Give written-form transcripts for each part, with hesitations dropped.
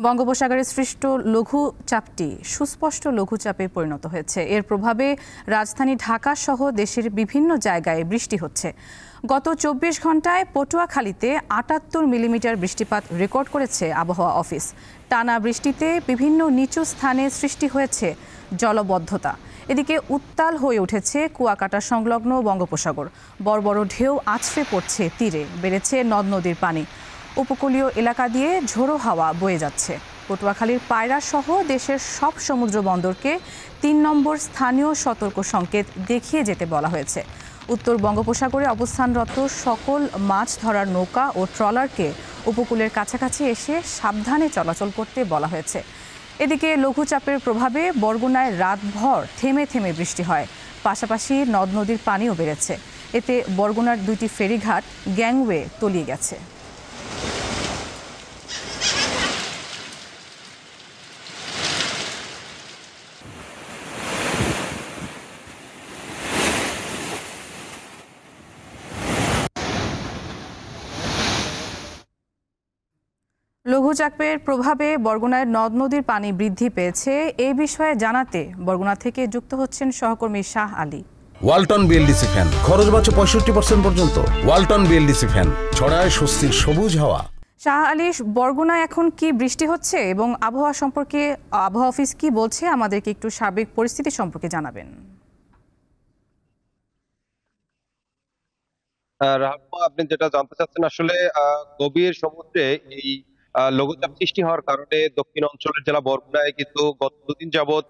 বঙ্গোপসাগরে সৃষ্ট লঘুচাপটি সুস্পষ্ট লঘুচাপে পরিণত হয়েছে। এর প্রভাবে রাজধানী ঢাকা সহ দেশের বিভিন্ন জায়গায় বৃষ্টি হচ্ছে। গত ২৪ ঘন্টায় পটুয়াখালীতে ৭৮ মিলিমিটার বৃষ্টিপাত রেকর্ড করেছে আবহাওয়া অফিস। টানা বৃষ্টিতে বিভিন্ন নিচু স্থানে সৃষ্টি হয়েছে জলবদ্ধতা। এদিকে উত্তাল হয়ে উঠেছে কুয়াকাটা সংলগ্ন বঙ্গোপসাগর। বড় বড় ঢেউ আছড়ে পড়ছে তীরে, বেড়েছে নদ নদীর পানি। উপকূলীয় এলাকা দিয়ে ঝোড়ো হাওয়া বয়ে যাচ্ছে। পটুয়াখালীর পায়রা সহ দেশের সব সমুদ্র বন্দরকে ৩ নম্বর স্থানীয় সতর্ক সংকেত দেখিয়ে যেতে বলা হয়েছে। উত্তর বঙ্গোপসাগরে অবস্থানরত সকল মাছ ধরার নৌকা ও ট্রলারকে উপকূলের কাছাকাছি এসে সাবধানে চলাচল করতে বলা হয়েছে। এদিকে লঘুচাপের প্রভাবে বরগুনায় রাতভর থেমে থেমে বৃষ্টি হয়। পাশাপাশি নদ নদীর পানিও বেড়েছে। এতে বরগুনার ২টি ফেরিঘাট গ্যাংওয়ে তলিয়ে গেছে। লঘুচাপের প্রভাবে বরগুনায় নদ নদীর পানি বৃদ্ধি পেয়েছে। এই বিষয়ে জানাতে বরগুনা থেকে যুক্ত হচ্ছেন সহকর্মী শাহ আলী। ওয়ালটন বিএলডিসি ফ্যান খরচ বাঁচে 65% পর্যন্ত। ওয়ালটন বিএলডিসি ফ্যান ছড়ায় স্বস্তির সবুজ হাওয়া। শাহ আলী, বরগুনায় এখন কি বৃষ্টি হচ্ছে এবং আবহাওয়া সম্পর্কে আবহাওয়া অফিস কি বলছে, আমাদেরকে একটু সার্বিক পরিস্থিতি সম্পর্কে জানাবেন। আপনি যেটা জানতে চাচ্ছেন, আসলে গভীর সমুদ্রে এই লঘুচাপ সৃষ্টি হওয়ার কারণে দক্ষিণ অঞ্চলের জেলা বরগুনায় কিন্তু গত দুদিন যাবৎ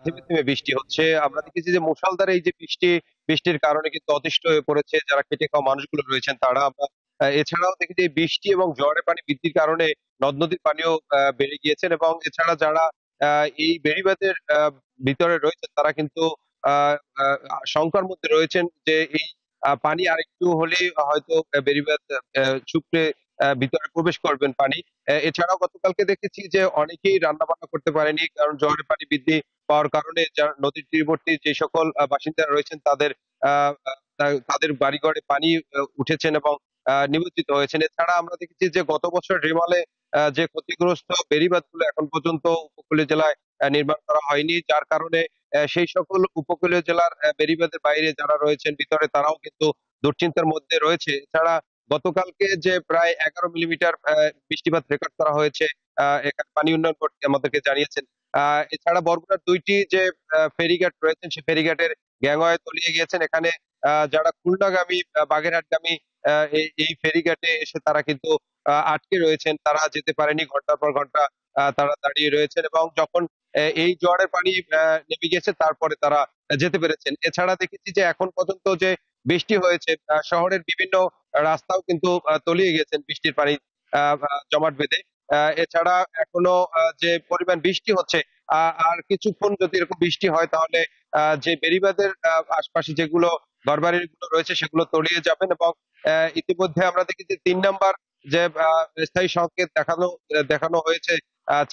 থেমে থেমে বৃষ্টি হচ্ছে। আমরা দেখেছি যে মুষলধারে এই যে বৃষ্টির কারণে কিন্তু অতিষ্ঠ হয়ে পড়েছে যারা খেটে খাওয়া মানুষগুলো রয়েছেন তারা। আমরা এছাড়াও দেখি যে বৃষ্টি এবং জোয়ারের পানি বৃদ্ধির কারণে নদ নদীর পানিও বেড়ে গিয়েছেন, এবং এছাড়া যারা এই বেড়িবাঁধের ভিতরে রয়েছেন তারা কিন্তু আহ আহ, শঙ্কার মধ্যে রয়েছেন যে এই পানি আরেকটু হলেই হয়তো বেড়িবাঁধ শুকরে ভিতরে প্রবেশ করবেন পানি। এছাড়াও গতকালকে দেখেছি যে অনেকেই রান্না বান্না করতে পারেনি, কারণ জোয়ারের পানি বৃদ্ধি পাওয়ার কারণে যারা নদীর তীরবর্তী যে সকল বাসিন্দারা রয়েছেন তাদের বাড়িঘরে পানি উঠেছেন এবং নিমজ্জিত হয়েছেন। এছাড়া আমরা দেখেছি যে গত বছর রেমালে যে ক্ষতিগ্রস্ত বেড়িবাঁধগুলো এখন পর্যন্ত উপকূলীয় জেলায় নির্মাণ করা হয়নি, যার কারণে সেই সকল উপকূলীয় জেলার বেড়িবাঁধের বাইরে যারা রয়েছেন ভিতরে তারাও কিন্তু দুশ্চিন্তার মধ্যে রয়েছে। এছাড়া গতকালকে যে প্রায় ১১ মিলিমিটার বৃষ্টিপাত রেকর্ড করা হয়েছে, এখানে পানি উন্নয়ন বোর্ড আমাদেরকে জানিয়েছেন। এছাড়া বরগুনার ২টি যে ফেরিঘাট রয়েছেন সেই ফেরিঘাটের গ্যাংওয়ে তলিয়ে গিয়েছেন। এখানে যারা খুলনাগামী বাগেরহাটগামী এই ফেরিঘাটে এসে তারা কিন্তু আটকে রয়েছেন, তারা যেতে পারেনি, ঘন্টার পর ঘন্টা তারা দাঁড়িয়ে রয়েছেন, এবং যখন এই জোয়ারের পানি নেমে গেছে তারপরে তারা যেতে পেরেছেন। এছাড়া দেখেছি যে এখন পর্যন্ত যে বৃষ্টি হয়েছে শহরের বিভিন্ন রাস্তাও কিন্তু তলিয়ে গেছেন বৃষ্টির পানি জমাট বেঁধে। এছাড়া এখনো যে পরিমাণ বৃষ্টি হচ্ছে, আর কিছুক্ষণ যদি এরকম বৃষ্টি হয় তাহলে যে বেড়িবাঁধের আশপাশে যেগুলো ঘরবাড়ি গুলো রয়েছে সেগুলো তলিয়ে যাবেন, এবং ইতিমধ্যে আমরা দেখি যে ৩ নাম্বার যে স্থায়ী সংকেত দেখানো হয়েছে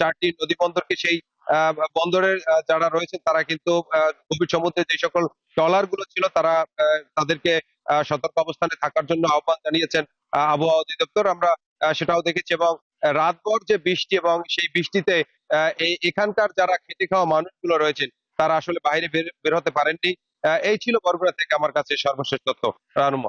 ৪টি নদী বন্দরকে। সেই বন্দরের যারা রয়েছে তারা কিন্তু গভীর সমুদ্রে যে সকল ট্রলার গুলো ছিল তারা তাদেরকে সতর্ক অবস্থানে থাকার জন্য আহ্বান জানিয়েছেন আবহাওয়া অধিদপ্তর। আমরা সেটাও দেখেছি, এবং রাতভর যে বৃষ্টি এবং সেই বৃষ্টিতে এখানকার যারা খেটে খাওয়া মানুষগুলো রয়েছেন তারা আসলে বাইরে বের হতে পারেননি। এই ছিল বরগুনা থেকে আমার কাছে সর্বশেষ তথ্য। রানুম।